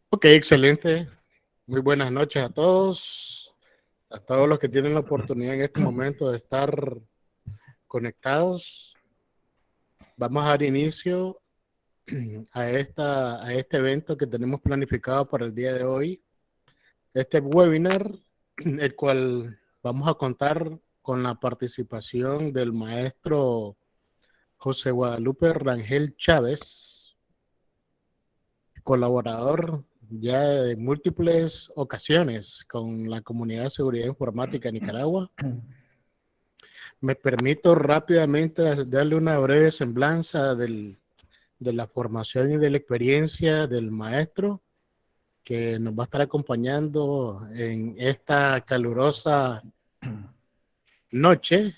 Ok, excelente. Muy buenas noches a todos los que tienen la oportunidad en este momento de estar conectados. Vamos a dar inicio a este evento que tenemos planificado para el día de hoy. Este webinar, el cual vamos a contar con la participación del maestro José Guadalupe Rangel Chávez, colaborador ya de múltiples ocasiones con la comunidad de seguridad informática de Nicaragua. Me permito rápidamente darle una breve semblanza de la formación y de la experiencia del maestro que nos va a estar acompañando en esta calurosa noche.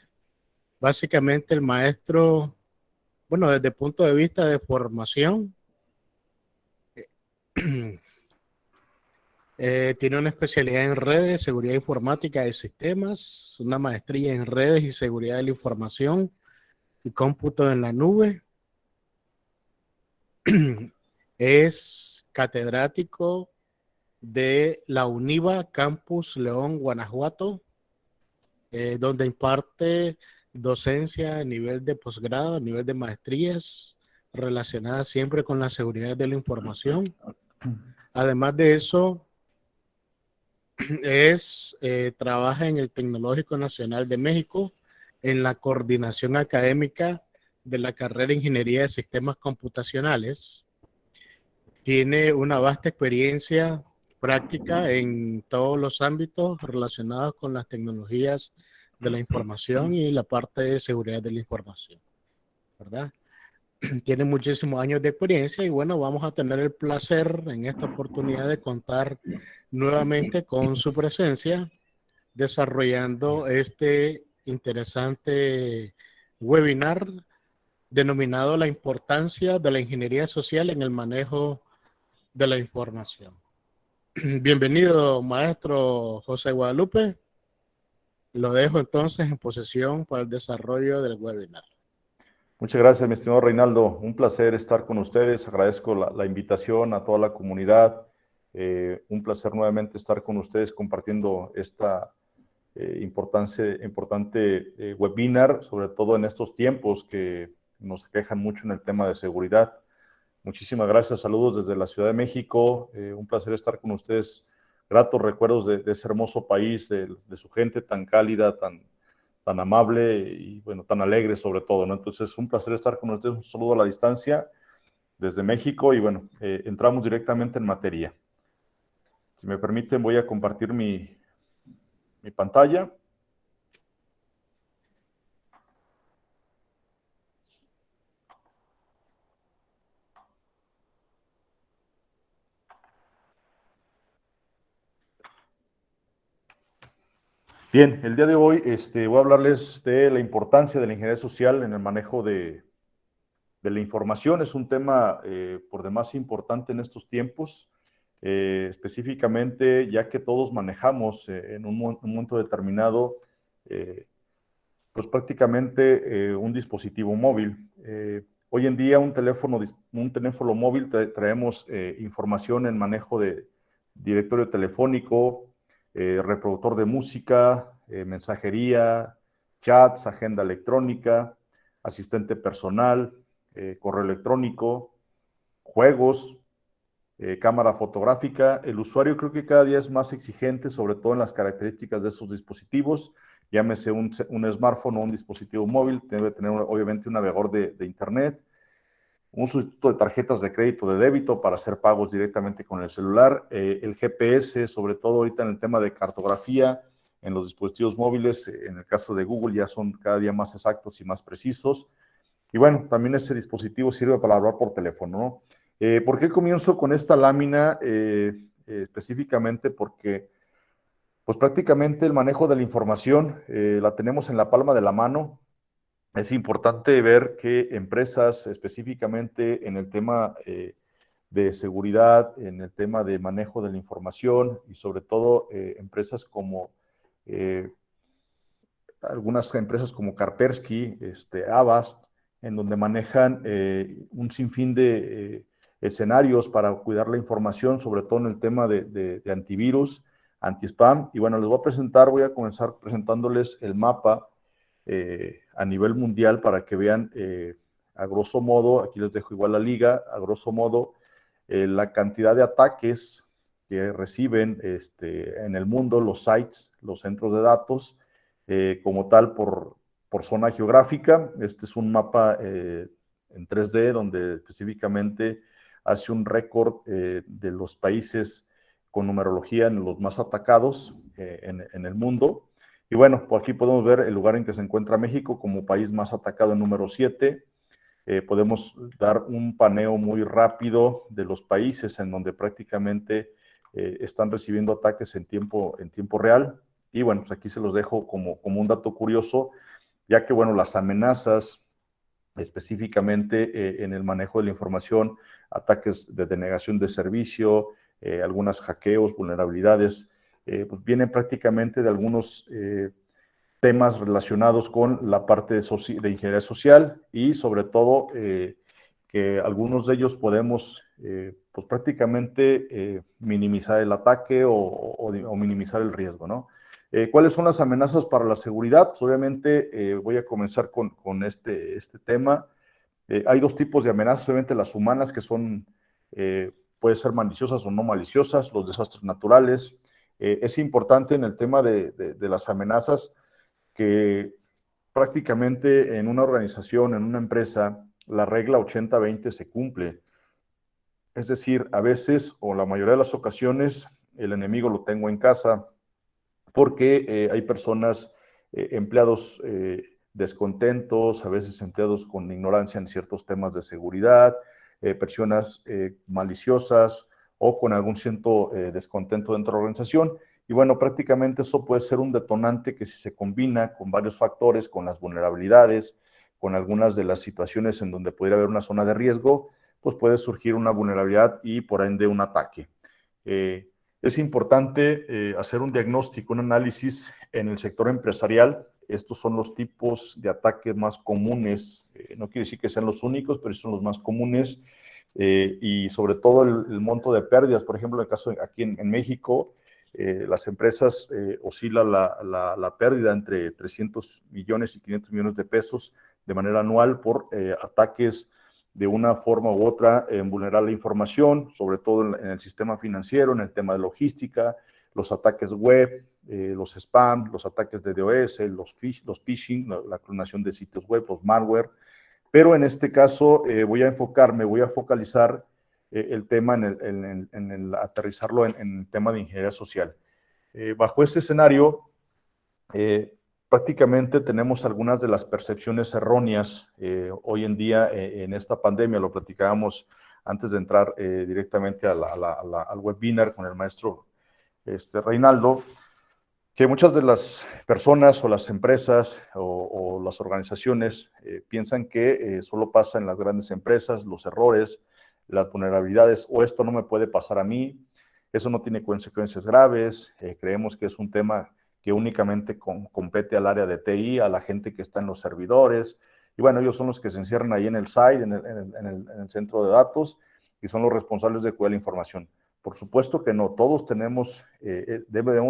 Básicamente el maestro, bueno, desde el punto de vista de formación, tiene una especialidad en redes, seguridad informática y sistemas, una maestría en redes y seguridad de la información y cómputo en la nube. Es catedrático de la UNIVA Campus León, Guanajuato, donde imparte docencia a nivel de posgrado, a nivel de maestrías relacionadas siempre con la seguridad de la información. Además de eso, trabaja en el Tecnológico Nacional de México en la coordinación académica de la carrera de Ingeniería de Sistemas Computacionales. Tiene una vasta experiencia práctica en todos los ámbitos relacionados con las tecnologías de la información y la parte de seguridad de la información, ¿verdad? Tiene muchísimos años de experiencia y bueno, vamos a tener el placer en esta oportunidad de contar nuevamente con su presencia desarrollando este interesante webinar denominado La importancia de la ingeniería social en el manejo de la información. Bienvenido, maestro José Guadalupe. Lo dejo entonces en posesión para el desarrollo del webinar. Muchas gracias, mi estimado Reinaldo. Un placer estar con ustedes. Agradezco la invitación a toda la comunidad. Un placer nuevamente estar con ustedes compartiendo esta importante webinar, sobre todo en estos tiempos que nos quejan mucho en el tema de seguridad. Muchísimas gracias. Saludos desde la Ciudad de México. Un placer estar con ustedes. Gratos recuerdos de ese hermoso país, de su gente tan cálida, tan amable y, bueno, tan alegre sobre todo, ¿no? Entonces, un placer estar con ustedes. Un saludo a la distancia desde México y, bueno, entramos directamente en materia. Si me permiten, voy a compartir mi pantalla. Bien, el día de hoy voy a hablarles de la importancia de la ingeniería social en el manejo de la información. Es un tema por demás importante en estos tiempos, específicamente ya que todos manejamos en un momento determinado, pues prácticamente un dispositivo móvil. Hoy en día un teléfono móvil traemos información en manejo de directorio telefónico, reproductor de música, mensajería, chats, agenda electrónica, asistente personal, correo electrónico, juegos, cámara fotográfica. El usuario creo que cada día es más exigente, sobre todo en las características de esos dispositivos. Llámese un smartphone o un dispositivo móvil, debe tener obviamente un navegador de internet, un sustituto de tarjetas de crédito, de débito para hacer pagos directamente con el celular, el GPS, sobre todo ahorita en el tema de cartografía, en los dispositivos móviles, en el caso de Google ya son cada día más exactos y más precisos. Y bueno, también ese dispositivo sirve para hablar por teléfono, ¿no? ¿Por qué comienzo con esta lámina? Específicamente porque pues prácticamente el manejo de la información la tenemos en la palma de la mano. Es importante ver que empresas específicamente en el tema de seguridad, en el tema de manejo de la información y sobre todo empresas como algunas empresas como Kaspersky, Avast, en donde manejan un sinfín de escenarios para cuidar la información, sobre todo en el tema de antivirus, anti-spam. Y bueno, les voy a comenzar presentándoles el mapa a nivel mundial para que vean a grosso modo, aquí les dejo igual la liga, a grosso modo, la cantidad de ataques que reciben en el mundo los sites, los centros de datos, como tal por zona geográfica. Este es un mapa en 3D donde específicamente hace un récord de los países con numerología en los más atacados en el mundo. Y bueno, pues aquí podemos ver el lugar en que se encuentra México como país más atacado en número 7. Podemos dar un paneo muy rápido de los países en donde prácticamente están recibiendo ataques en tiempo real. Y bueno, pues aquí se los dejo como un dato curioso, ya que bueno, las amenazas específicamente en el manejo de la información, ataques de denegación de servicio, algunos hackeos, vulnerabilidades, pues vienen prácticamente de algunos temas relacionados con la parte de ingeniería social y sobre todo que algunos de ellos podemos pues prácticamente minimizar el ataque o minimizar el riesgo, ¿no? ¿Cuáles son las amenazas para la seguridad? Pues obviamente voy a comenzar con este tema. Hay dos tipos de amenazas, obviamente las humanas que son, pueden ser maliciosas o no maliciosas, los desastres naturales. Es importante en el tema de las amenazas que prácticamente en una organización, en una empresa, la regla 80-20 se cumple. Es decir, a veces o la mayoría de las ocasiones el enemigo lo tengo en casa porque hay personas, empleados descontentos, a veces empleados con ignorancia en ciertos temas de seguridad, personas maliciosas o con algún cierto descontento dentro de la organización. Y bueno, prácticamente eso puede ser un detonante que si se combina con varios factores, con las vulnerabilidades, con algunas de las situaciones en donde pudiera haber una zona de riesgo, pues puede surgir una vulnerabilidad y por ende un ataque. Es importante hacer un diagnóstico, un análisis en el sector empresarial. Estos son los tipos de ataques más comunes. No quiere decir que sean los únicos, pero son los más comunes. Y sobre todo el monto de pérdidas. Por ejemplo, en el caso aquí en México, las empresas oscilan la pérdida entre 300 millones y 500 millones de pesos de manera anual por ataques de una forma u otra en vulnerar la información, sobre todo en el sistema financiero, en el tema de logística, los ataques web, los spam, los ataques de DOS, los phishing, la clonación de sitios web, los malware. Pero en este caso voy a focalizar el tema en el aterrizarlo en el tema de ingeniería social. Bajo ese escenario, prácticamente tenemos algunas de las percepciones erróneas hoy en día en esta pandemia. Lo platicábamos antes de entrar directamente al webinar con el maestro Reinaldo, que muchas de las personas o las empresas o las organizaciones piensan que solo pasa en las grandes empresas, los errores, las vulnerabilidades, o esto no me puede pasar a mí, eso no tiene consecuencias graves, creemos que es un tema que únicamente compete al área de TI, a la gente que está en los servidores, y bueno, ellos son los que se encierran ahí en el site, en el centro de datos, y son los responsables de cuidar la información. Por supuesto que no, todos debemos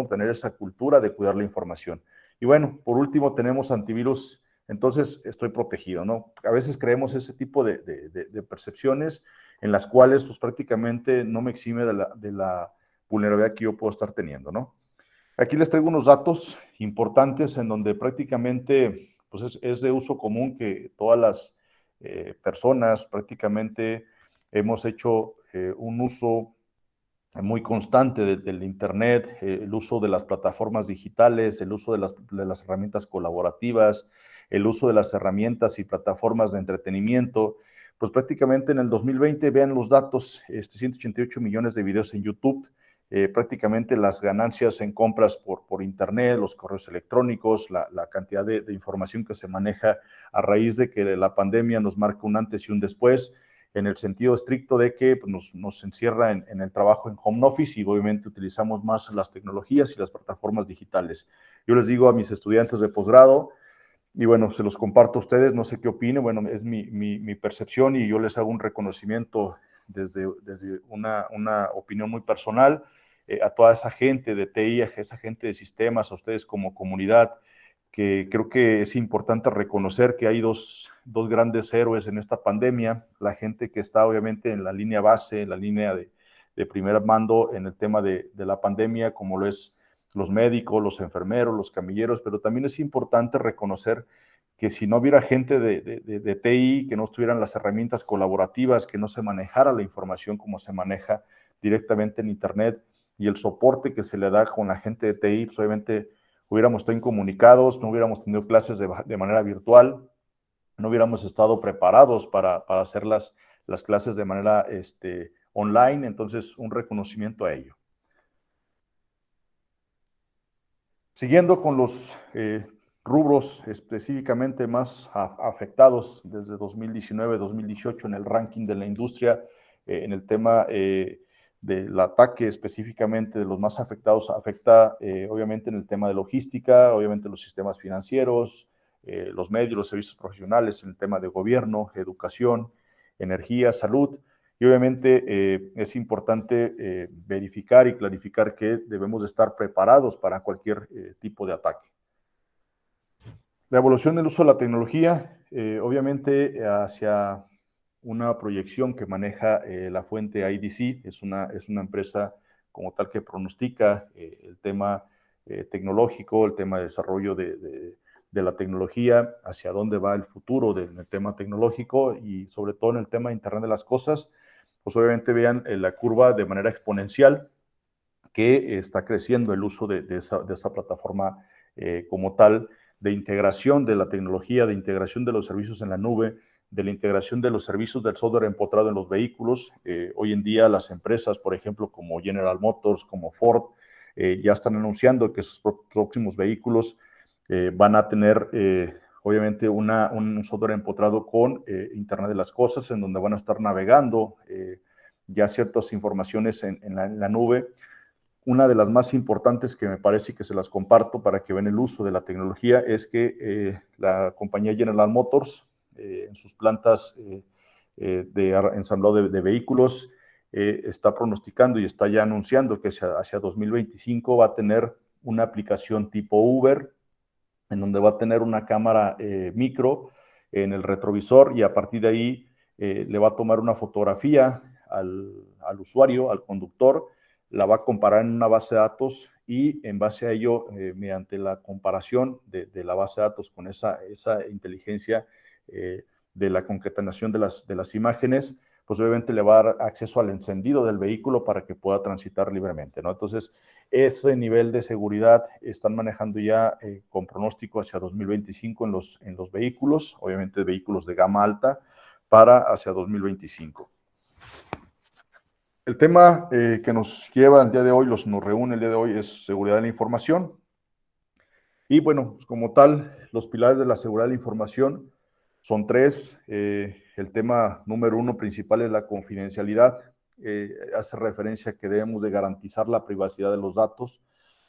tener esa cultura de cuidar la información. Y bueno, por último tenemos antivirus, entonces estoy protegido, ¿no? A veces creemos ese tipo de percepciones en las cuales pues prácticamente no me exime de la vulnerabilidad que yo puedo estar teniendo, ¿no? Aquí les traigo unos datos importantes en donde prácticamente pues es de uso común que todas las personas prácticamente hemos hecho un uso muy constante del Internet, el uso de las plataformas digitales, el uso de las herramientas colaborativas, el uso de las herramientas y plataformas de entretenimiento. Pues prácticamente en el 2020, vean los datos, 188 millones de videos en YouTube, prácticamente las ganancias en compras por Internet, los correos electrónicos, la cantidad de información que se maneja a raíz de que la pandemia nos marca un antes y un después, en el sentido estricto de que pues, nos encierra en el trabajo en home office y obviamente utilizamos más las tecnologías y las plataformas digitales. Yo les digo a mis estudiantes de posgrado, y bueno, se los comparto a ustedes, no sé qué opinen, bueno, es mi percepción y yo les hago un reconocimiento desde una opinión muy personal a toda esa gente de TI, a esa gente de sistemas, a ustedes como comunidad, que creo que es importante reconocer que hay dos grandes héroes en esta pandemia, la gente que está obviamente en la línea base, en la línea de primer mando en el tema de la pandemia, como lo es los médicos, los enfermeros, los camilleros, pero también es importante reconocer que si no hubiera gente de TI, que no estuvieran las herramientas colaborativas, que no se manejara la información como se maneja directamente en Internet y el soporte que se le da con la gente de TI, pues obviamente hubiéramos estado incomunicados, no hubiéramos tenido clases de manera virtual, no hubiéramos estado preparados para hacer las clases de manera online, entonces un reconocimiento a ello. Siguiendo con los rubros específicamente más afectados desde 2019-2018 en el ranking de la industria, en el tema del ataque específicamente de los más afectados, afecta obviamente en el tema de logística, obviamente los sistemas financieros, los medios, los servicios profesionales, en el tema de gobierno, educación, energía, salud. Y obviamente es importante verificar y clarificar que debemos de estar preparados para cualquier tipo de ataque. La evolución del uso de la tecnología, obviamente hacia una proyección que maneja la fuente IDC, es una empresa como tal que pronostica el tema tecnológico, el tema de desarrollo de la tecnología, hacia dónde va el futuro del tema tecnológico y sobre todo en el tema de Internet de las Cosas. Pues obviamente vean la curva de manera exponencial que está creciendo el uso de esa plataforma como tal, de integración de la tecnología, de integración de los servicios en la nube, de la integración de los servicios del software empotrado en los vehículos. Hoy en día las empresas, por ejemplo, como General Motors, como Ford, ya están anunciando que sus próximos vehículos van a tener obviamente un software empotrado con Internet de las Cosas, en donde van a estar navegando ya ciertas informaciones en la nube. Una de las más importantes que me parece que se las comparto para que vean el uso de la tecnología es que la compañía General Motors, en sus plantas de ensamblado de vehículos, está pronosticando y está ya anunciando que hacia 2025 va a tener una aplicación tipo Uber, en donde va a tener una cámara micro en el retrovisor y a partir de ahí le va a tomar una fotografía al usuario, al conductor, la va a comparar en una base de datos y en base a ello, mediante la comparación de la base de datos con esa inteligencia de la concatenación de las imágenes, pues obviamente le va a dar acceso al encendido del vehículo para que pueda transitar libremente, ¿no? Entonces, ese nivel de seguridad están manejando ya con pronóstico hacia 2025 en los vehículos, obviamente vehículos de gama alta, para hacia 2025. El tema que nos lleva el día de hoy, nos reúne el día de hoy, es seguridad de la información. Y bueno, pues como tal, los pilares de la seguridad de la información son tres. El tema número uno principal es la confidencialidad. Hace referencia a que debemos de garantizar la privacidad de los datos,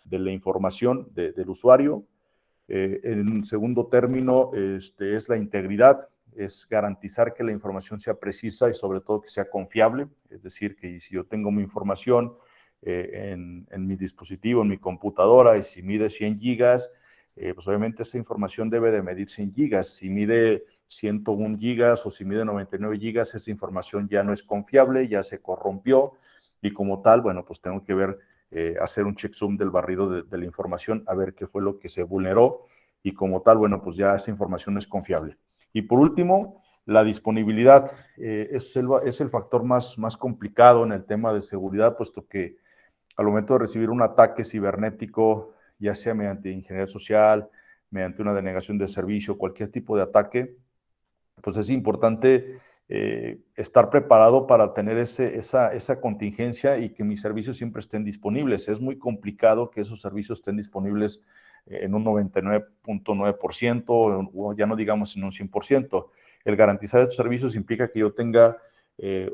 de la información del usuario. En segundo término, es la integridad, es garantizar que la información sea precisa y sobre todo que sea confiable. Es decir, que si yo tengo mi información en mi dispositivo, en mi computadora, y si mide 100 gigas, pues obviamente esa información debe de medir 100 gigas. Si mide 101 gigas o si mide 99 gigas, esa información ya no es confiable, ya se corrompió y como tal, bueno, pues tengo que ver, hacer un checksum del barrido de la información, a ver qué fue lo que se vulneró y como tal, bueno, pues ya esa información no es confiable. Y por último, la disponibilidad es el factor más complicado en el tema de seguridad, puesto que al momento de recibir un ataque cibernético, ya sea mediante ingeniería social, mediante una denegación de servicio, cualquier tipo de ataque, pues es importante estar preparado para tener esa contingencia y que mis servicios siempre estén disponibles. Es muy complicado que esos servicios estén disponibles en un 99.9% o ya no digamos en un 100%. El garantizar estos servicios implica que yo tenga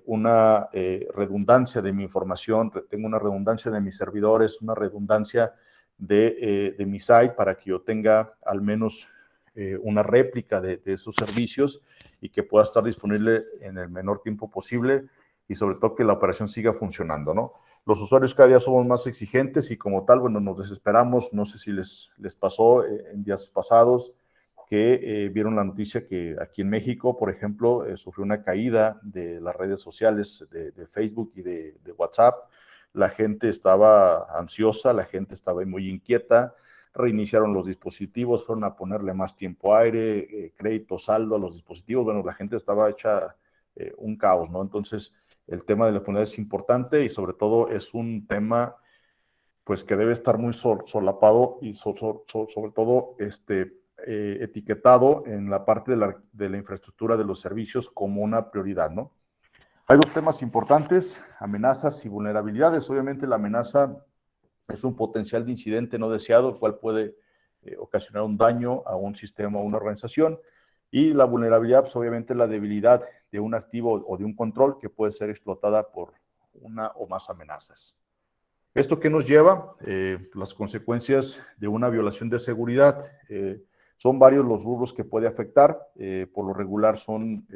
una redundancia de mi información, tengo una redundancia de mis servidores, una redundancia de mi site para que yo tenga al menos una réplica de esos servicios y que pueda estar disponible en el menor tiempo posible y sobre todo que la operación siga funcionando, ¿no? Los usuarios cada día somos más exigentes y como tal, bueno, nos desesperamos. No sé si les pasó en días pasados que vieron la noticia que aquí en México, por ejemplo, sufrió una caída de las redes sociales de Facebook y de WhatsApp. La gente estaba ansiosa, la gente estaba muy inquieta, reiniciaron los dispositivos, fueron a ponerle más tiempo aire, crédito, saldo a los dispositivos. Bueno, la gente estaba hecha un caos, ¿no? Entonces, el tema de la impunidad es importante y sobre todo es un tema pues que debe estar muy solapado y sobre todo etiquetado en la parte de la infraestructura de los servicios como una prioridad, ¿no? Hay dos temas importantes: amenazas y vulnerabilidades. Obviamente la amenaza es un potencial de incidente no deseado, el cual puede ocasionar un daño a un sistema o una organización. Y la vulnerabilidad, pues obviamente la debilidad de un activo o de un control que puede ser explotada por una o más amenazas. ¿Esto qué nos lleva? Las consecuencias de una violación de seguridad. Son varios los rubros que puede afectar. Por lo regular son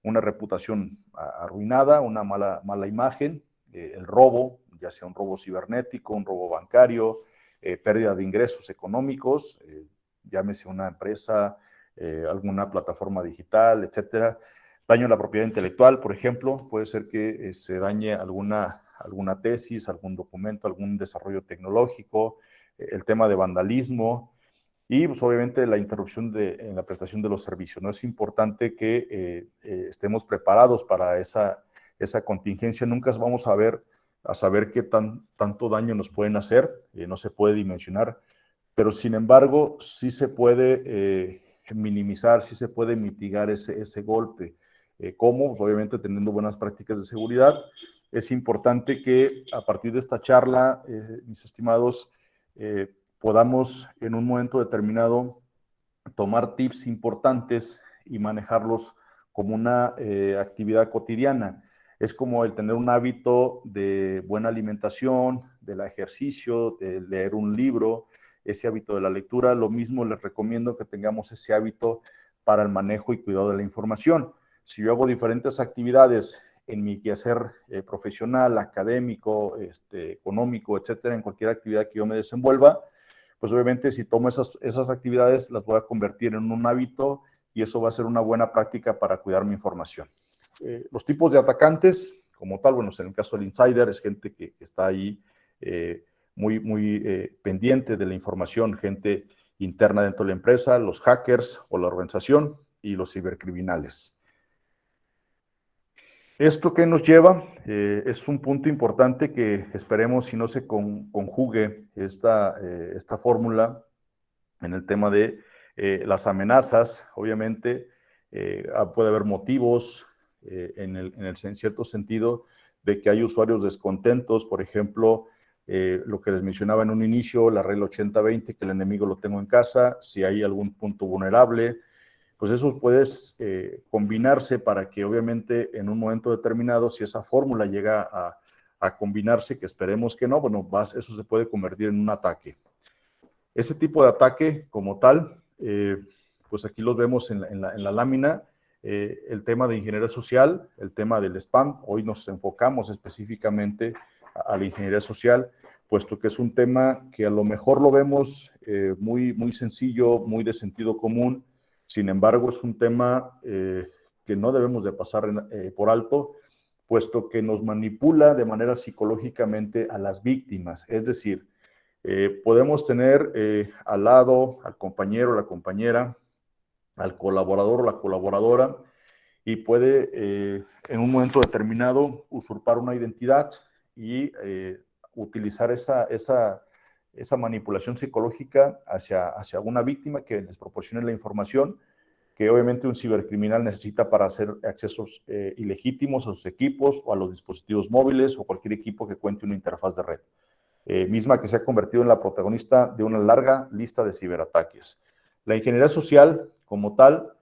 una reputación arruinada, una mala imagen, el robo, ya sea un robo cibernético, un robo bancario, pérdida de ingresos económicos, llámese una empresa, alguna plataforma digital, etcétera. Daño a la propiedad intelectual, por ejemplo, puede ser que se dañe alguna tesis, algún documento, algún desarrollo tecnológico, el tema de vandalismo y pues, obviamente la interrupción en la prestación de los servicios, ¿no? Es importante que estemos preparados para esa contingencia. Nunca vamos a saber qué tanto daño nos pueden hacer, no se puede dimensionar, pero sin embargo sí se puede minimizar, sí se puede mitigar ese golpe. ¿Cómo? Pues obviamente teniendo buenas prácticas de seguridad. Es importante que a partir de esta charla, mis estimados, podamos en un momento determinado tomar tips importantes y manejarlos como una actividad cotidiana. Es como el tener un hábito de buena alimentación, del ejercicio, de leer un libro, ese hábito de la lectura. Lo mismo les recomiendo que tengamos ese hábito para el manejo y cuidado de la información. Si yo hago diferentes actividades en mi quehacer profesional, académico, económico, etcétera, en cualquier actividad que yo me desenvuelva, pues obviamente si tomo esas actividades las voy a convertir en un hábito y eso va a ser una buena práctica para cuidar mi información. Los tipos de atacantes, como tal, bueno, en el caso del insider es gente que está ahí muy pendiente de la información, gente interna dentro de la empresa, los hackers o la organización y los cibercriminales. ¿Esto qué nos lleva? Es un punto importante que esperemos si no se conjugue esta fórmula en el tema de las amenazas. Obviamente puede haber motivos en cierto sentido de que hay usuarios descontentos. Por ejemplo, lo que les mencionaba en un inicio, la regla 80-20, que el enemigo lo tengo en casa. Si hay algún punto vulnerable, pues eso puede combinarse para que obviamente en un momento determinado, si esa fórmula llega a combinarse, que esperemos que no, bueno, eso se puede convertir en un ataque. Ese tipo de ataque como tal, pues aquí los vemos en la lámina, el tema de ingeniería social, el tema del spam. Hoy nos enfocamos específicamente a la ingeniería social, puesto que es un tema que a lo mejor lo vemos muy sencillo, muy de sentido común. Sin embargo, es un tema que no debemos de pasar por alto, puesto que nos manipula de manera psicológicamente a las víctimas. Es decir, podemos tener al lado al compañero o la compañera, al colaborador o la colaboradora, y puede en un momento determinado usurpar una identidad y utilizar esa manipulación psicológica hacia una víctima que les proporcione la información que obviamente un cibercriminal necesita para hacer accesos ilegítimos a sus equipos o a los dispositivos móviles o cualquier equipo que cuente una interfaz de red. Misma que se ha convertido en la protagonista de una larga lista de ciberataques. La ingeniería social, como tal,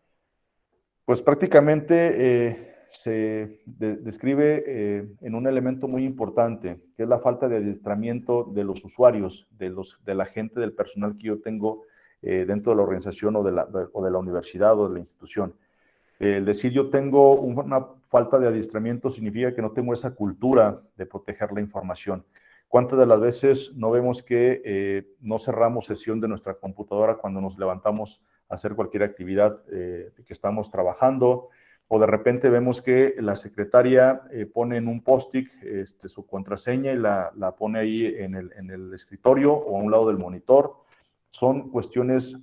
pues prácticamente se describe en un elemento muy importante, que es la falta de adiestramiento de los usuarios, de la gente, del personal que yo tengo dentro de la organización o de la universidad o de la institución. El decir yo tengo una falta de adiestramiento significa que no tengo esa cultura de proteger la información. ¿Cuántas de las veces no vemos que no cerramos sesión de nuestra computadora cuando nos levantamos a hacer cualquier actividad que estamos trabajando? O de repente vemos que la secretaria pone en un post-it su contraseña y la pone ahí en el escritorio o a un lado del monitor. Son cuestiones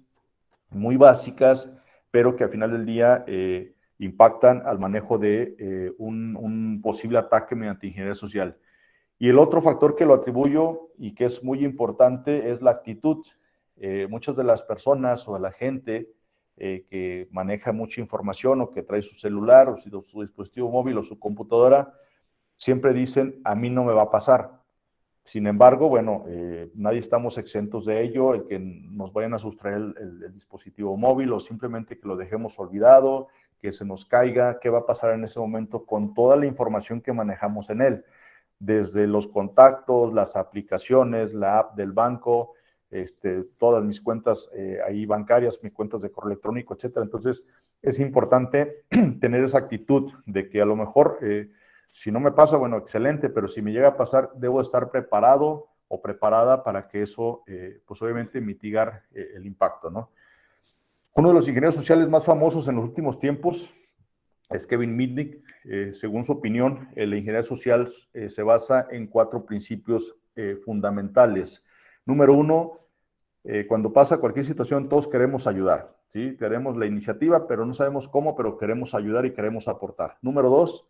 muy básicas, pero que al final del día impactan al manejo de un posible ataque mediante ingeniería social. Y el otro factor que lo atribuyo y que es muy importante es la actitud. Muchas de las personas o de la gente que maneja mucha información o que trae su celular o su dispositivo móvil o su computadora, siempre dicen, a mí no me va a pasar. Sin embargo, bueno, nadie estamos exentos de ello, el que nos vayan a sustraer el dispositivo móvil o simplemente que lo dejemos olvidado, que se nos caiga, ¿qué va a pasar en ese momento con toda la información que manejamos en él? Desde los contactos, las aplicaciones, la app del banco, todas mis cuentas ahí bancarias, mis cuentas de correo electrónico, etcétera. Entonces, es importante tener esa actitud de que a lo mejor, si no me pasa, bueno, excelente, pero si me llega a pasar, debo estar preparado o preparada para que eso, pues obviamente mitigar el impacto, ¿no? Uno de los ingenieros sociales más famosos en los últimos tiempos es Kevin Mitnick. Según su opinión, la ingeniería social se basa en 4 principios fundamentales. Número 1, cuando pasa cualquier situación, todos queremos ayudar, ¿sí? Queremos la iniciativa, pero no sabemos cómo, pero queremos ayudar y queremos aportar. Número 2,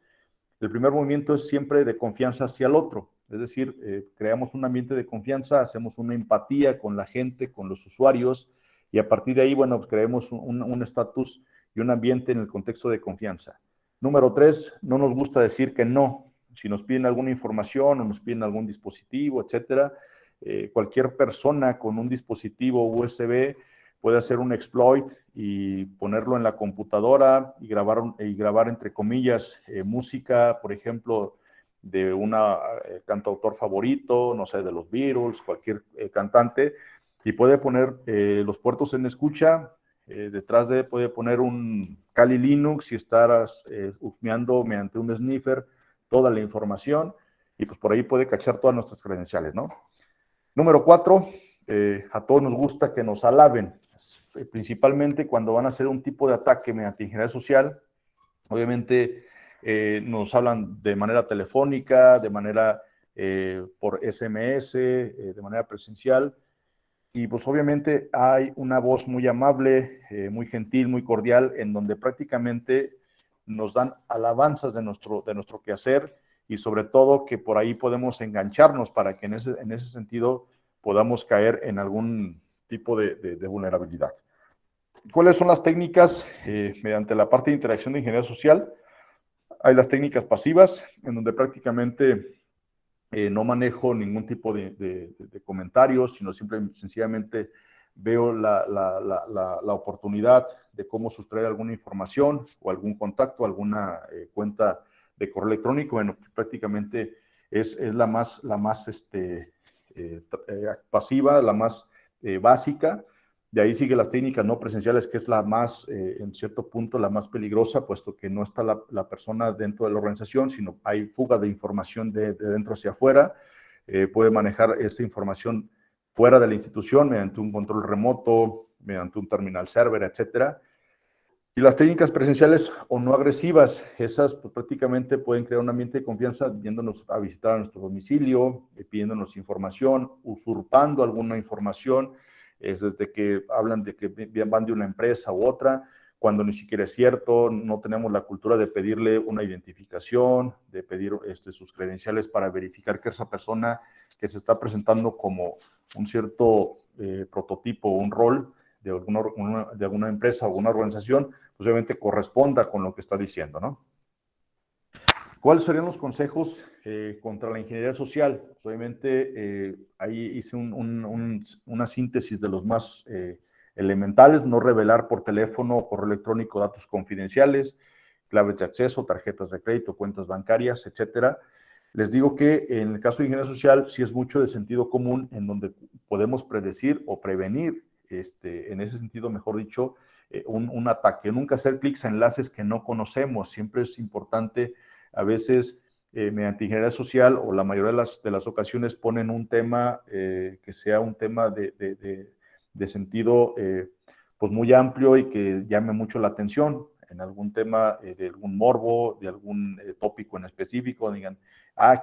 el primer movimiento es siempre de confianza hacia el otro, es decir, creamos un ambiente de confianza, hacemos una empatía con la gente, con los usuarios, y a partir de ahí, bueno, creemos un estatus y un ambiente en el contexto de confianza. Número 3, no nos gusta decir que no. Si nos piden alguna información o nos piden algún dispositivo, etcétera, cualquier persona con un dispositivo USB puede hacer un exploit y ponerlo en la computadora y grabar entre comillas, música, por ejemplo, de un cantautor favorito, no sé, de los Beatles, cualquier cantante, y puede poner los puertos en escucha, detrás puede poner un Kali Linux y estar husmeando mediante un sniffer toda la información, y pues por ahí puede cachar todas nuestras credenciales, ¿no? Número 4, a todos nos gusta que nos alaben, principalmente cuando van a hacer un tipo de ataque mediante ingeniería social. Obviamente nos hablan de manera telefónica, de manera por SMS, de manera presencial, y pues obviamente hay una voz muy amable, muy gentil, muy cordial, en donde prácticamente nos dan alabanzas de nuestro quehacer, y sobre todo que por ahí podemos engancharnos para que en ese sentido podamos caer en algún tipo de vulnerabilidad. ¿Cuáles son las técnicas mediante la parte de interacción de ingeniería social? Hay las técnicas pasivas, en donde prácticamente no manejo ningún tipo de comentarios, sino sencillamente veo la oportunidad de cómo sustraer alguna información o algún contacto, alguna cuenta de correo electrónico. Bueno, prácticamente es la más pasiva, la más básica. De ahí sigue las técnicas no presenciales, que es la más, en cierto punto, la más peligrosa, puesto que no está la persona dentro de la organización, sino hay fuga de información de dentro hacia afuera. Puede manejar esta información fuera de la institución mediante un control remoto, mediante un terminal server, etcétera. Y las técnicas presenciales o no agresivas, esas pues, prácticamente pueden crear un ambiente de confianza viéndonos a visitar a nuestro domicilio, pidiéndonos información, usurpando alguna información, es desde que hablan de que van de una empresa u otra, cuando ni siquiera es cierto, no tenemos la cultura de pedirle una identificación, de pedir sus credenciales para verificar que esa persona que se está presentando como un cierto prototipo o un rol de alguna empresa o alguna organización, pues obviamente corresponda con lo que está diciendo, ¿no? ¿Cuáles serían los consejos contra la ingeniería social? Pues obviamente ahí hice una síntesis de los más elementales: no revelar por teléfono o correo electrónico datos confidenciales, claves de acceso, tarjetas de crédito, cuentas bancarias, etcétera. Les digo que en el caso de ingeniería social sí es mucho de sentido común, en donde podemos predecir o prevenir, en ese sentido, mejor dicho, un ataque. Nunca hacer clics a enlaces que no conocemos. Siempre es importante, a veces, mediante ingeniería social, o la mayoría de las ocasiones ponen un tema que sea un tema de sentido pues muy amplio y que llame mucho la atención en algún tema de algún morbo, de algún tópico en específico. Digan,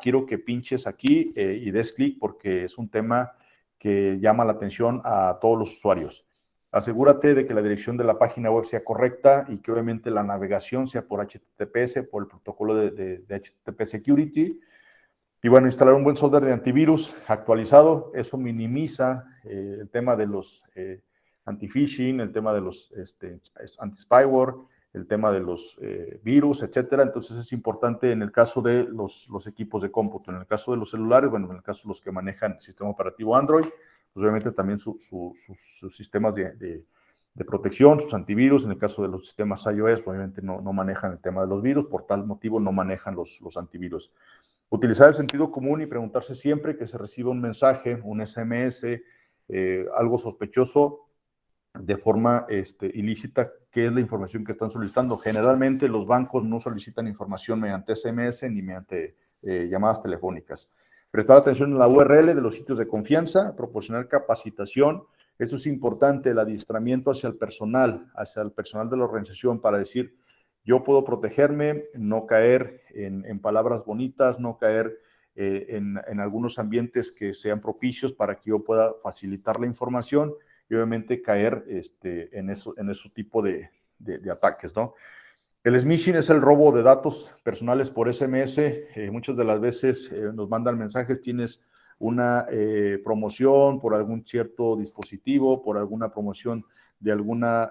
quiero que pinches aquí y des clic porque es un tema que llama la atención a todos los usuarios. Asegúrate de que la dirección de la página web sea correcta y que obviamente la navegación sea por HTTPS, por el protocolo de HTTP Security. Y bueno, instalar un buen software de antivirus actualizado, eso minimiza el tema de los anti-phishing, el tema de los anti-spyware, el tema de los virus, etcétera. Entonces es importante en el caso de los equipos de cómputo. En el caso de los celulares, bueno, en el caso de los que manejan el sistema operativo Android, pues obviamente también sus sistemas de protección, sus antivirus. En el caso de los sistemas iOS, obviamente no manejan el tema de los virus, por tal motivo no manejan los antivirus. Utilizar el sentido común y preguntarse siempre que se reciba un mensaje, un SMS, algo sospechoso, de forma ilícita, qué es la información que están solicitando. Generalmente los bancos no solicitan información mediante SMS ni mediante llamadas telefónicas. Prestar atención a la URL de los sitios de confianza, proporcionar capacitación. Eso es importante, el adiestramiento hacia el personal de la organización, para decir, yo puedo protegerme, no caer en palabras bonitas, no caer en algunos ambientes que sean propicios para que yo pueda facilitar la información y obviamente caer en ese tipo de ataques, ¿no? El smishing es el robo de datos personales por SMS. Muchas de las veces nos mandan mensajes, tienes una promoción por algún cierto dispositivo, por alguna promoción de alguna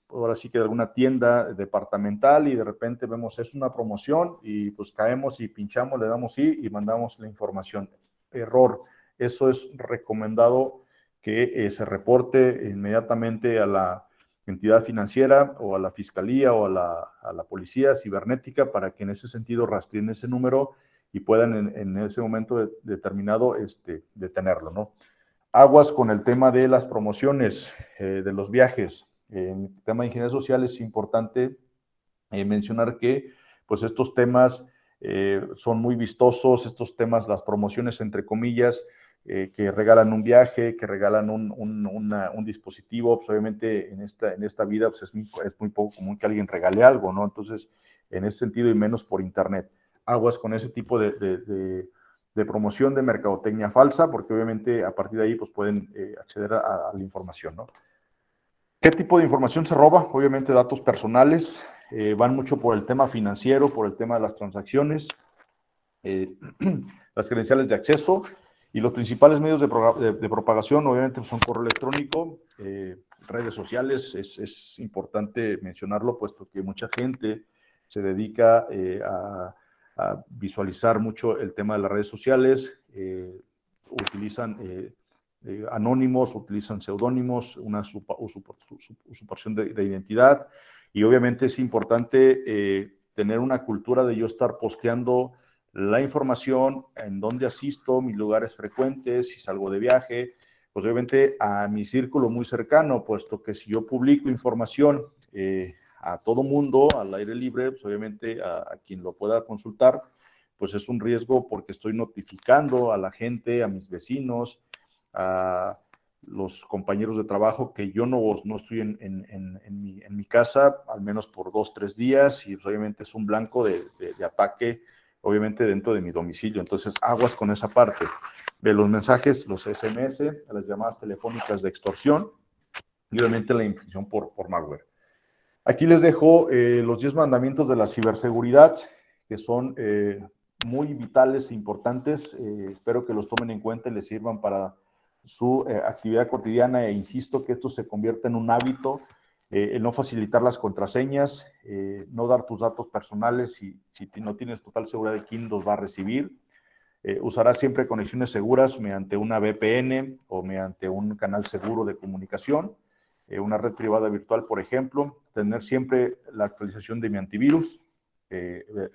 ahora sí que de alguna tienda departamental, y de repente vemos es una promoción y pues caemos y pinchamos, le damos sí y mandamos la información. Error. Eso es recomendado que se reporte inmediatamente a la entidad financiera o a la fiscalía o a la policía cibernética, para que en ese sentido rastreen ese número y puedan en ese momento determinado detenerlo, ¿no? Aguas con el tema de las promociones de los viajes. En el tema de ingeniería social es importante mencionar que pues estos temas son muy vistosos, estos temas, las promociones entre comillas, que regalan un viaje, que regalan un dispositivo. Pues obviamente en esta vida pues es muy poco común que alguien regale algo, ¿no? Entonces, en ese sentido, y menos por internet. Aguas con ese tipo de promoción, de mercadotecnia falsa, porque obviamente a partir de ahí pues pueden acceder a la información, ¿no? ¿Qué tipo de información se roba? Obviamente datos personales, van mucho por el tema financiero, por el tema de las transacciones, las credenciales de acceso, y los principales medios de propagación obviamente son correo electrónico, redes sociales. Es importante mencionarlo, puesto que mucha gente se dedica a visualizar mucho el tema de las redes sociales, utilizan anónimos, utilizan seudónimos, una usurpación de identidad, y obviamente es importante tener una cultura de yo estar posteando la información, en dónde asisto, mis lugares frecuentes, si salgo de viaje, pues obviamente a mi círculo muy cercano, puesto que si yo publico información a todo mundo, al aire libre, pues obviamente a quien lo pueda consultar, pues es un riesgo, porque estoy notificando a la gente, a mis vecinos, a los compañeros de trabajo, que yo no estoy en mi casa, al menos por 2-3 días, y obviamente es un blanco de ataque, obviamente dentro de mi domicilio. Entonces, aguas con esa parte. De los mensajes, los SMS, las llamadas telefónicas de extorsión, y obviamente la infección por malware. Aquí les dejo los 10 mandamientos de la ciberseguridad, que son muy vitales e importantes. Espero que los tomen en cuenta y les sirvan para su actividad cotidiana, e insisto que esto se convierta en un hábito, el no facilitar las contraseñas, no dar tus datos personales si no tienes total seguridad de quién los va a recibir. Usará siempre conexiones seguras mediante una VPN o mediante un canal seguro de comunicación. una red privada virtual, por ejemplo, tener siempre la actualización de mi antivirus,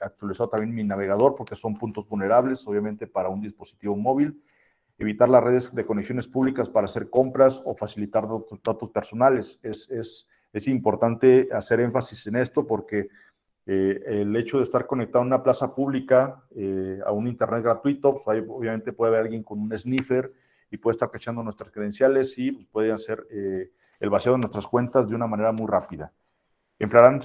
actualizado también mi navegador, porque son puntos vulnerables, obviamente, para un dispositivo móvil, evitar las redes de conexiones públicas para hacer compras o facilitar datos personales. Es importante hacer énfasis en esto porque el hecho de estar conectado a una plaza pública, a un internet gratuito, pues ahí obviamente puede haber alguien con un sniffer y puede estar cachando nuestras credenciales y pues, puede hacer el vacío de nuestras cuentas de una manera muy rápida. Emplearán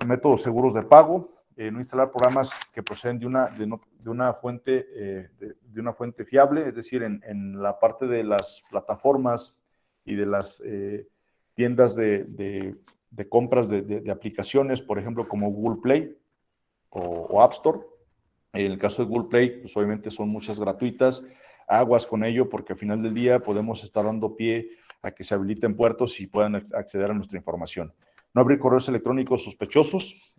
métodos seguros de pago, no instalar programas que proceden de una fuente fiable, es decir, en la parte de las plataformas y de las tiendas de compras de aplicaciones, por ejemplo, como Google Play o App Store. En el caso de Google Play, pues obviamente son muchas gratuitas. Aguas con ello, porque al final del día podemos estar dando pie a que se habiliten puertos y puedan acceder a nuestra información. No abrir correos electrónicos sospechosos,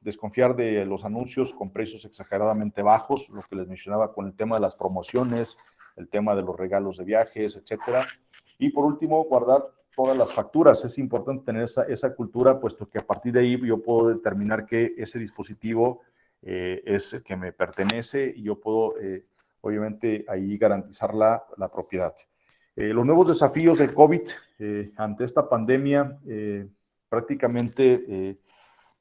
desconfiar de los anuncios con precios exageradamente bajos, lo que les mencionaba con el tema de las promociones, el tema de los regalos de viajes, etcétera. Y por último, guardar todas las facturas. Es importante tener esa cultura, puesto que a partir de ahí yo puedo determinar que ese dispositivo es el que me pertenece y yo puedo, obviamente, ahí garantizar la propiedad. Los nuevos desafíos del COVID ante esta pandemia, prácticamente,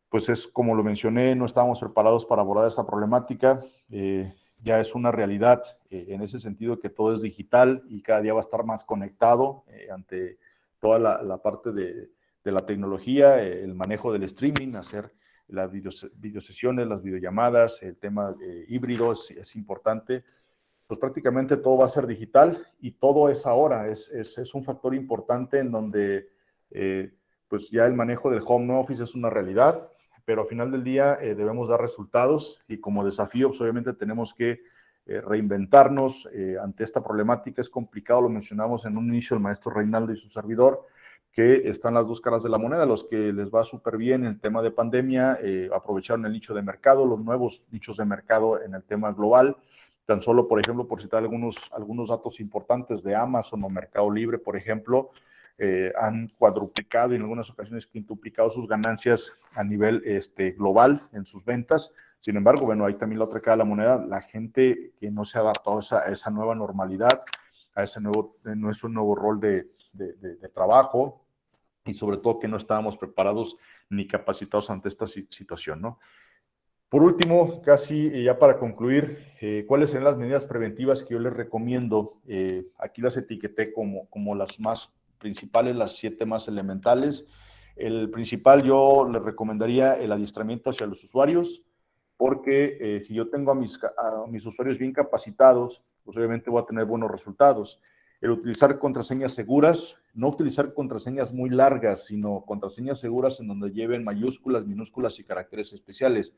pues es como lo mencioné, no estábamos preparados para abordar esta problemática. Ya es una realidad en ese sentido que todo es digital y cada día va a estar más conectado ante toda la parte de la tecnología, el manejo del streaming, hacer las videosesiones, las videollamadas, el tema híbrido es importante. Pues prácticamente todo va a ser digital y todo es ahora, es un factor importante en donde pues ya el manejo del home office es una realidad, pero al final del día debemos dar resultados y como desafío pues obviamente tenemos que reinventarnos ante esta problemática. Es complicado, lo mencionamos en un inicio el maestro Reinaldo y su servidor, que están las dos caras de la moneda. Los que les va súper bien en el tema de pandemia aprovecharon el nicho de mercado, los nuevos nichos de mercado en el tema global. Tan solo, por ejemplo, por citar algunos datos importantes de Amazon o Mercado Libre, por ejemplo, han cuadruplicado y en algunas ocasiones quintuplicado sus ganancias a nivel global en sus ventas. Sin embargo, bueno, ahí también la otra cara de la moneda, la gente que no se ha adaptado a esa nueva normalidad, a ese nuevo rol de trabajo y sobre todo que no estábamos preparados ni capacitados ante esta situación, ¿no? Por último, casi ya para concluir, ¿cuáles son las medidas preventivas que yo les recomiendo? Aquí las etiqueté como las más principales, las 7 más elementales. El principal yo les recomendaría el adiestramiento hacia los usuarios, porque si yo tengo a mis usuarios bien capacitados, pues obviamente voy a tener buenos resultados. El utilizar contraseñas seguras, no utilizar contraseñas muy largas, sino contraseñas seguras en donde lleven mayúsculas, minúsculas y caracteres especiales.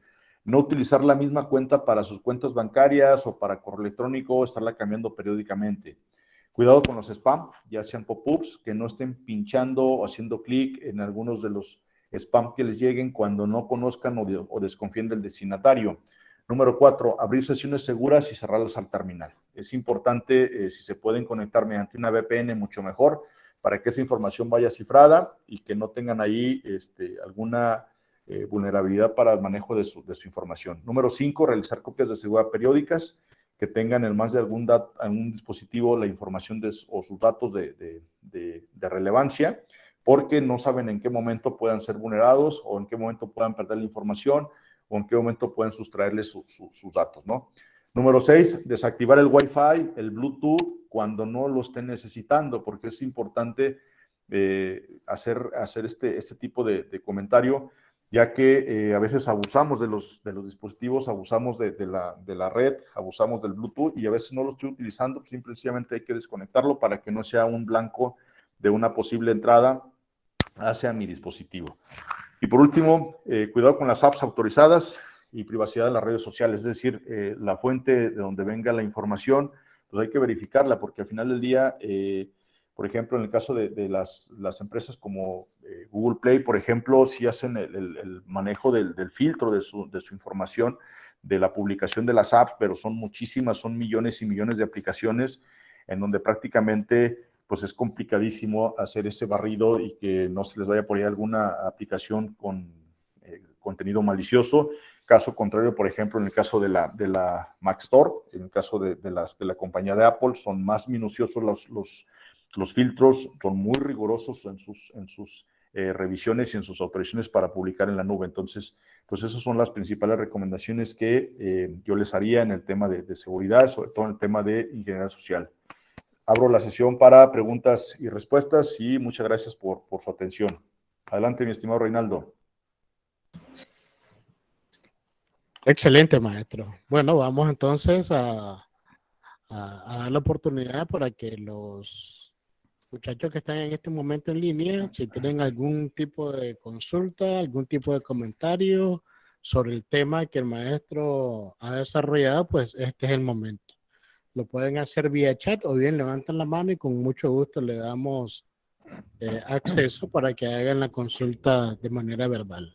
No utilizar la misma cuenta para sus cuentas bancarias o para correo electrónico, estarla cambiando periódicamente. Cuidado con los spam, ya sean pop-ups, que no estén pinchando o haciendo clic en algunos de los spam que les lleguen cuando no conozcan o desconfíen del destinatario. Número 4, abrir sesiones seguras y cerrarlas al terminal. Es importante, si se pueden conectar mediante una VPN, mucho mejor, para que esa información vaya cifrada y que no tengan ahí alguna vulnerabilidad para el manejo de su información. Número 5, realizar copias de seguridad periódicas que tengan en más de algún dispositivo la información o sus datos de relevancia, porque no saben en qué momento puedan ser vulnerados o en qué momento puedan perder la información o en qué momento pueden sustraerles sus datos, ¿no? Número 6, desactivar el Wi-Fi, el Bluetooth, cuando no lo estén necesitando, porque es importante hacer este tipo de comentario, ya que a veces abusamos de los dispositivos, abusamos de la red, abusamos del Bluetooth y a veces no lo estoy utilizando, pues simplemente hay que desconectarlo para que no sea un blanco de una posible entrada hacia mi dispositivo. Y por último, cuidado con las apps autorizadas y privacidad de las redes sociales, es decir, la fuente de donde venga la información, pues hay que verificarla porque al final del día, por ejemplo, en el caso de las empresas como Google Play, por ejemplo, sí hacen el manejo del filtro de su información, de la publicación de las apps, pero son muchísimas, son millones y millones de aplicaciones en donde prácticamente pues es complicadísimo hacer ese barrido y que no se les vaya por ahí alguna aplicación con contenido malicioso. Caso contrario, por ejemplo, en el caso de la Mac Store, en el caso de la compañía de Apple, son más minuciosos los filtros, son muy rigurosos en sus revisiones y en sus autorizaciones para publicar en la nube. Entonces, pues esas son las principales recomendaciones que yo les haría en el tema de seguridad, sobre todo en el tema de ingeniería social. Abro la sesión para preguntas y respuestas y muchas gracias por su atención. Adelante, mi estimado Reinaldo. Excelente, maestro. Bueno, vamos entonces a dar la oportunidad para que los muchachos que están en este momento en línea, si tienen algún tipo de consulta, algún tipo de comentario sobre el tema que el maestro ha desarrollado, pues este es el momento. Lo pueden hacer vía chat o bien levantan la mano y con mucho gusto le damos acceso para que hagan la consulta de manera verbal.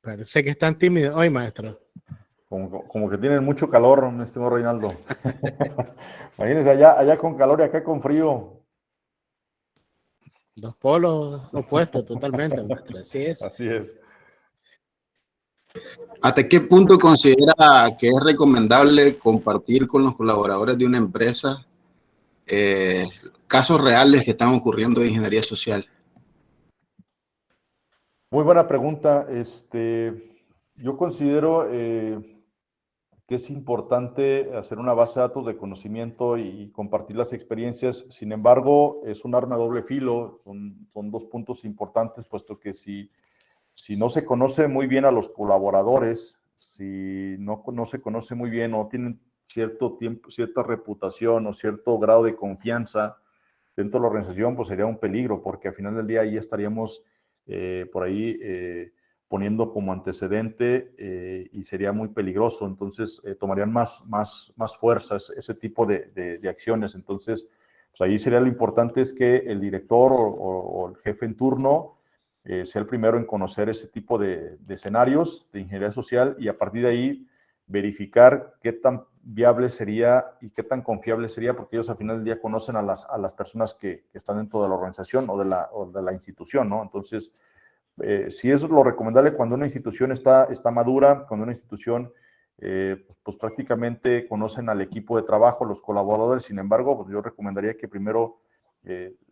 Parece que están tímidos hoy, maestro. Como que tienen mucho calor, mi estimado Reinaldo. Imagínense allá con calor y acá con frío. Dos polos opuestos totalmente, maestro. Así es. Así es. ¿Hasta qué punto considera que es recomendable compartir con los colaboradores de una empresa casos reales que están ocurriendo en ingeniería social? Muy buena pregunta. Yo considero que es importante hacer una base de datos de conocimiento y compartir las experiencias. Sin embargo, es un arma de doble filo. Son dos puntos importantes, puesto que si no se conoce muy bien a los colaboradores, si no se conoce muy bien o tienen cierto tiempo, cierta reputación o cierto grado de confianza dentro de la organización, pues sería un peligro, porque al final del día ahí estaríamos por ahí poniendo como antecedente y sería muy peligroso. Entonces tomarían más fuerza ese tipo de acciones. Entonces, pues ahí sería lo importante es que el director o el jefe en turno sea el primero en conocer ese tipo de escenarios de ingeniería social y a partir de ahí verificar qué tan viable sería y qué tan confiable sería, porque ellos al final del día conocen a las personas que están dentro de la organización o de la institución, ¿no? Entonces, sí es lo recomendable cuando una institución está madura, cuando una institución pues prácticamente conocen al equipo de trabajo, los colaboradores. Sin embargo, pues yo recomendaría que primero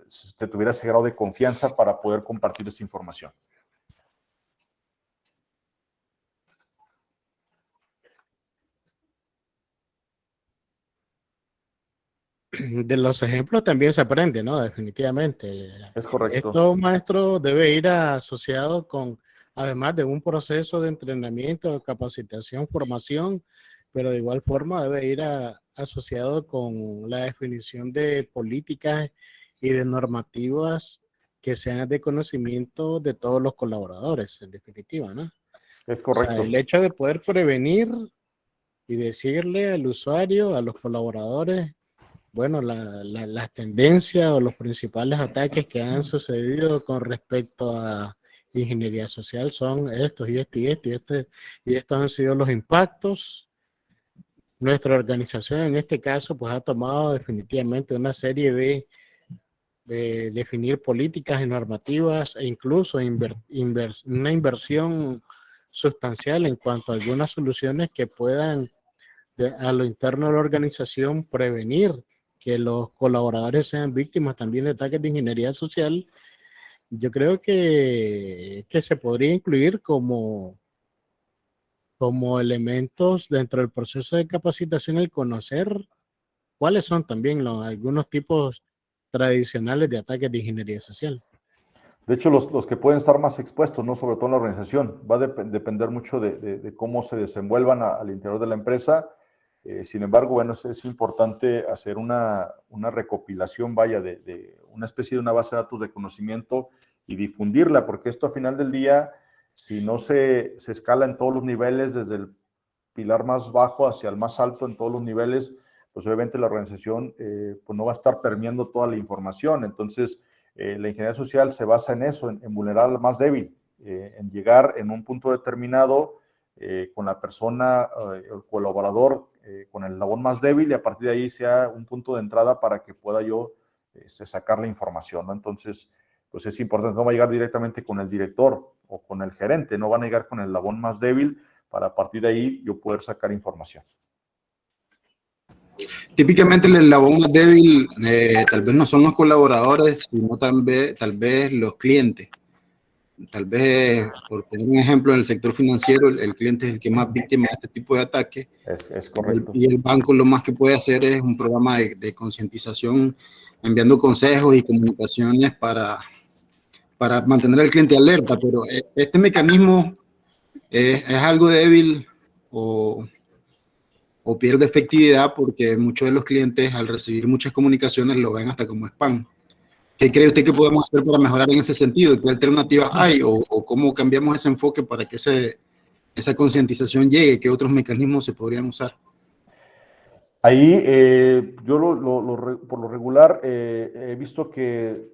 se tuviera ese grado de confianza para poder compartir esa información. De los ejemplos también se aprende, ¿no? Definitivamente. Es correcto. Esto, maestro, debe ir asociado con, además de un proceso de entrenamiento, capacitación, formación, pero de igual forma debe ir asociado con la definición de políticas y de normativas que sean de conocimiento de todos los colaboradores, en definitiva, ¿no? Es O sea, correcto. el hecho de poder prevenir y decirle al usuario, a los colaboradores, bueno, las tendencias o los principales ataques que han sucedido con respecto a ingeniería social son estos y y estos han sido los impactos. Nuestra organización en este caso pues ha tomado definitivamente una serie de definir políticas y normativas e incluso una inversión sustancial en cuanto a algunas soluciones que puedan a lo interno de la organización prevenir que los colaboradores sean víctimas también de ataques de ingeniería social. Yo creo que se podría incluir como elementos dentro del proceso de capacitación el conocer cuáles son también algunos tipos tradicionales de ataques de ingeniería social. De hecho, los que pueden estar más expuestos, ¿no? Sobre todo en la organización, va a depender mucho de cómo se desenvuelvan al interior de la empresa. Sin embargo, bueno, es importante hacer una recopilación, vaya, de una especie de una base de datos de conocimiento y difundirla, porque esto a final del día, si no se escala en todos los niveles, desde el pilar más bajo hacia el más alto en todos los niveles, pues obviamente la organización pues no va a estar permeando toda la información. Entonces, la ingeniería social se basa en eso, en vulnerar al más débil, en llegar en un punto determinado con la persona, el colaborador, con el eslabón más débil, y a partir de ahí sea un punto de entrada para que pueda yo sacar la información, ¿no? Entonces, pues es importante, no va a llegar directamente con el director o con el gerente, no van a llegar con el eslabón más débil para a partir de ahí yo poder sacar información. Típicamente el eslabón más débil tal vez no son los colaboradores, sino tal vez los clientes. Tal vez, por poner un ejemplo, en el sector financiero, el cliente es el que más víctima de este tipo de ataques. Es correcto. Y el banco lo más que puede hacer es un programa de concientización, enviando consejos y comunicaciones para mantener al cliente alerta. Pero este mecanismo es algo débil o pierde efectividad porque muchos de los clientes, al recibir muchas comunicaciones, lo ven hasta como spam. ¿Qué cree usted que podemos hacer para mejorar en ese sentido? ¿Qué alternativas hay? ¿O cómo cambiamos ese enfoque para que esa concientización llegue? ¿Qué otros mecanismos se podrían usar? Ahí yo por lo regular he visto que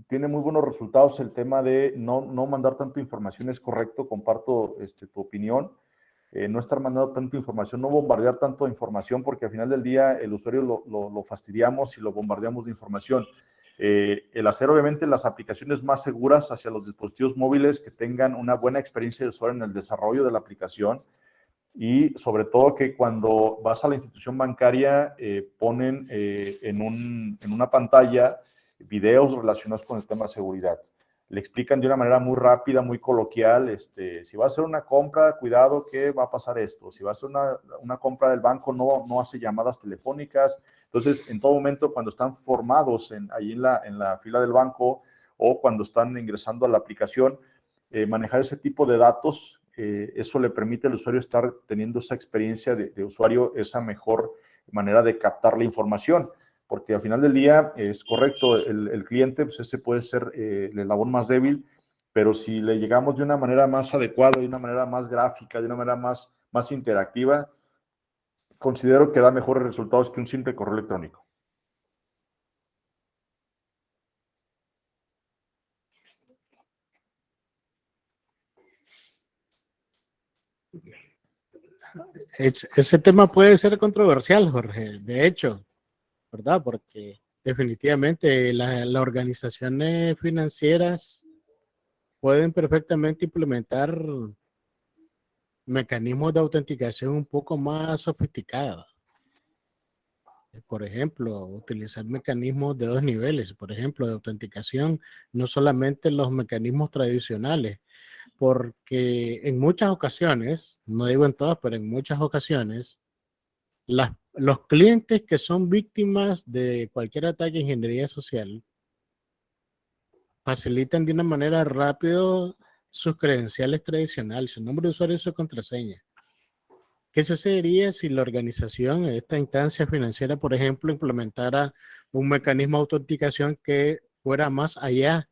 tiene muy buenos resultados el tema de no mandar tanta información. Es correcto, comparto tu opinión. No estar mandando tanta información, no bombardear tanto información, porque al final del día el usuario lo fastidiamos y lo bombardeamos de información. El hacer obviamente las aplicaciones más seguras hacia los dispositivos móviles que tengan una buena experiencia de usuario en el desarrollo de la aplicación, y sobre todo que cuando vas a la institución bancaria ponen en una pantalla videos relacionados con el tema de seguridad. Le explican de una manera muy rápida, muy coloquial, si va a hacer una compra, cuidado que va a pasar esto. Si va a hacer una compra del banco, no hace llamadas telefónicas. Entonces, en todo momento, cuando están formados ahí en la fila del banco o cuando están ingresando a la aplicación, manejar ese tipo de datos, eso le permite al usuario estar teniendo esa experiencia de usuario, esa mejor manera de captar la información. Porque al final del día es correcto, el cliente, pues ese puede ser el eslabón más débil, pero si le llegamos de una manera más adecuada, de una manera más gráfica, de una manera más interactiva, considero que da mejores resultados que un simple correo electrónico. Ese tema puede ser controversial, Jorge, de hecho, ¿verdad? Porque definitivamente las organizaciones financieras pueden perfectamente implementar mecanismos de autenticación un poco más sofisticados. Por ejemplo, utilizar mecanismos de 2 niveles, por ejemplo, de autenticación, no solamente los mecanismos tradicionales, porque en muchas ocasiones, no digo en todas, pero en muchas ocasiones, los clientes que son víctimas de cualquier ataque de ingeniería social facilitan de una manera rápida sus credenciales tradicionales, su nombre de usuario y su contraseña. ¿Qué sucedería si la organización, esta instancia financiera, por ejemplo, implementara un mecanismo de autenticación que fuera más allá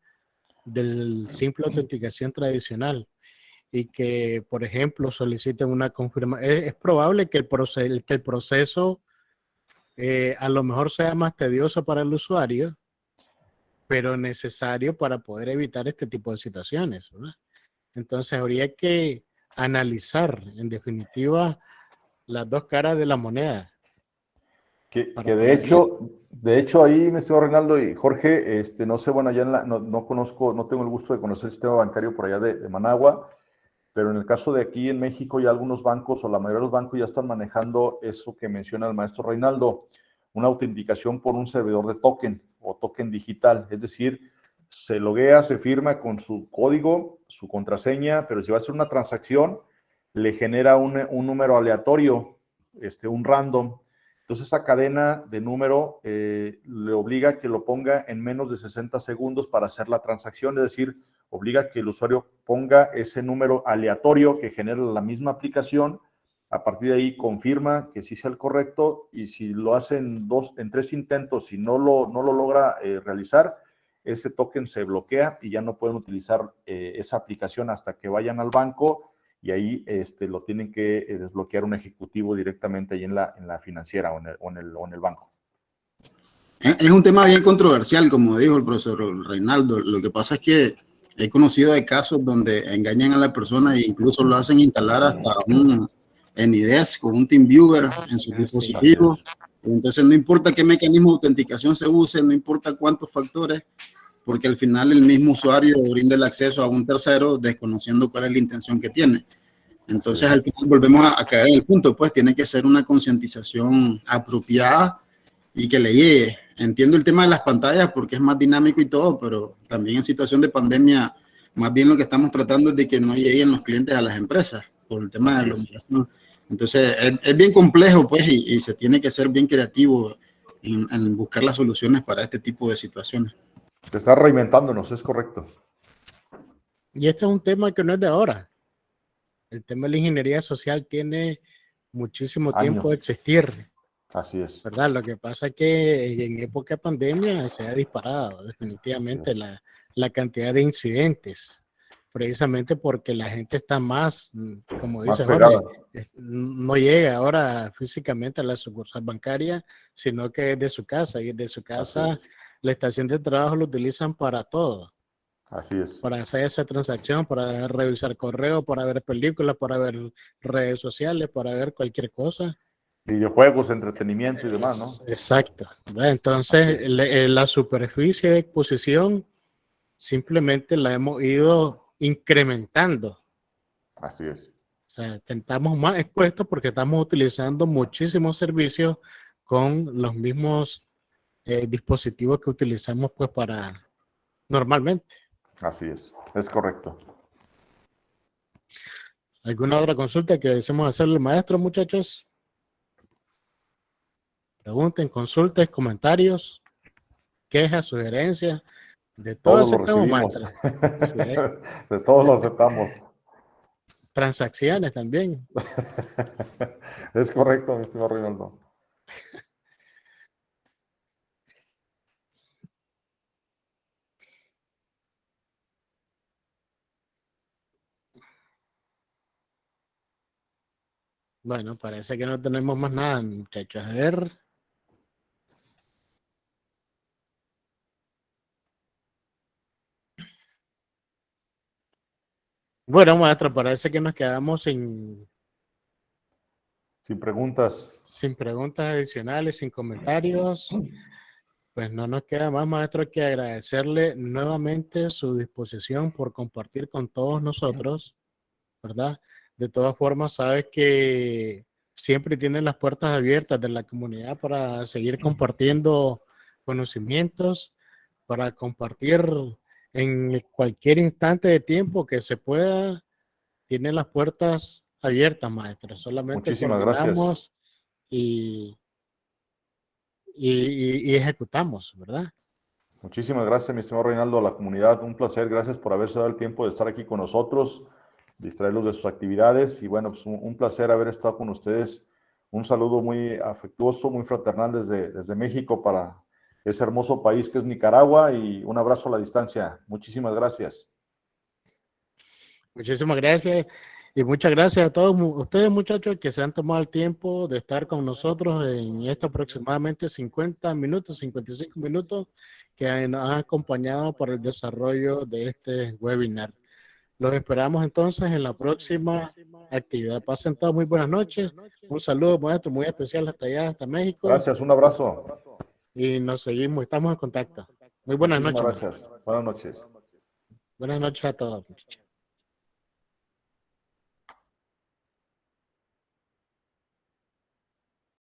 del simple autenticación tradicional y que, por ejemplo, soliciten una confirmación? Es probable que el proceso a lo mejor sea más tedioso para el usuario, pero necesario para poder evitar este tipo de situaciones, ¿verdad? Entonces habría que analizar, en definitiva, las dos caras de la moneda. Que de hecho ahí, mi estimado Reinaldo y Jorge, no sé, bueno, no conozco, no tengo el gusto de conocer el sistema bancario por allá de Managua, pero en el caso de aquí en México ya algunos bancos o la mayoría de los bancos ya están manejando eso que menciona el maestro Reinaldo, una autenticación por un servidor de token o token digital, es decir, se loguea, se firma con su código, su contraseña, pero si va a hacer una transacción, le genera un número aleatorio, un random. Entonces esa cadena de número le obliga a que lo ponga en menos de 60 segundos para hacer la transacción, es decir, obliga a que el usuario ponga ese número aleatorio que genera la misma aplicación. A partir de ahí confirma que sí sea el correcto, y si lo hace en 3 intentos y no lo logra realizar, ese token se bloquea y ya no pueden utilizar esa aplicación hasta que vayan al banco y ahí lo tienen que desbloquear un ejecutivo directamente ahí en la financiera o en el banco. Es un tema bien controversial, como dijo el profesor Reinaldo. Lo que pasa es que he conocido de casos donde engañan a la persona e incluso lo hacen instalar hasta un AnyDesk o un TeamViewer en sus dispositivos. Entonces no importa qué mecanismo de autenticación se use, no importa cuántos factores, porque al final el mismo usuario brinda el acceso a un tercero desconociendo cuál es la intención que tiene. Entonces al final volvemos a caer en el punto, pues tiene que ser una concientización apropiada y que le llegue. Entiendo el tema de las pantallas porque es más dinámico y todo, pero también en situación de pandemia, más bien lo que estamos tratando es de que no lleguen los clientes a las empresas por el tema de la migración. Entonces, es bien complejo, pues, y se tiene que ser bien creativo en buscar las soluciones para este tipo de situaciones. Te está reinventándonos, es correcto. Y este es un tema que no es de ahora. El tema de la ingeniería social tiene muchísimo tiempo de existir. Así es. ¿Verdad? Lo que pasa es que en época de pandemia se ha disparado definitivamente la cantidad de incidentes, precisamente porque la gente está más, como dice Jorge, no llega ahora físicamente a la sucursal bancaria, sino que es de su casa, y desde su casa la estación de trabajo lo utilizan para todo. Así es. Para hacer esa transacción, para revisar correo, para ver películas, para ver redes sociales, para ver cualquier cosa. Videojuegos, entretenimiento y demás, ¿no? Exacto. Entonces, la superficie de exposición simplemente la hemos ido incrementando. Así es. O sea, estamos más expuestos porque estamos utilizando muchísimos servicios con los mismos dispositivos que utilizamos pues para normalmente. Así es correcto. ¿Alguna otra consulta que deseemos hacerle al maestro, muchachos? Pregunten, consulten, comentarios, quejas, sugerencias, de todo lo recibimos. Sí, de todos lo aceptamos. Transacciones también. Es correcto, mi estimado Reinaldo. Bueno, parece que no tenemos más nada, muchachos. A ver. Bueno, maestro, parece que nos quedamos sin preguntas. Sin preguntas adicionales, sin comentarios. Pues no nos queda más, maestro, que agradecerle nuevamente su disposición por compartir con todos nosotros, ¿verdad? De todas formas, sabes que siempre tienen las puertas abiertas de la comunidad para seguir compartiendo conocimientos, para compartir en cualquier instante de tiempo que se pueda. Tiene las puertas abiertas, maestro. Solamente muchísimas coordinamos gracias. Y ejecutamos, ¿verdad? Muchísimas gracias, mi estimado Reinaldo, a la comunidad. Un placer. Gracias por haberse dado el tiempo de estar aquí con nosotros, distraerlos de sus actividades. Y bueno, pues un placer haber estado con ustedes. Un saludo muy afectuoso, muy fraternal desde México para ese hermoso país que es Nicaragua y un abrazo a la distancia. Muchísimas gracias. Muchísimas gracias y muchas gracias a todos ustedes, muchachos, que se han tomado el tiempo de estar con nosotros en estos aproximadamente 50 minutos, 55 minutos que nos han acompañado por el desarrollo de este webinar. Los esperamos entonces en la próxima actividad. Pasen todos muy buenas noches. Un saludo, maestro, muy especial hasta allá, hasta México. Gracias, un abrazo. Y nos seguimos, estamos en contacto. Muy buenas noches. Gracias. Buenas noches. Buenas noches a todos, muchachos.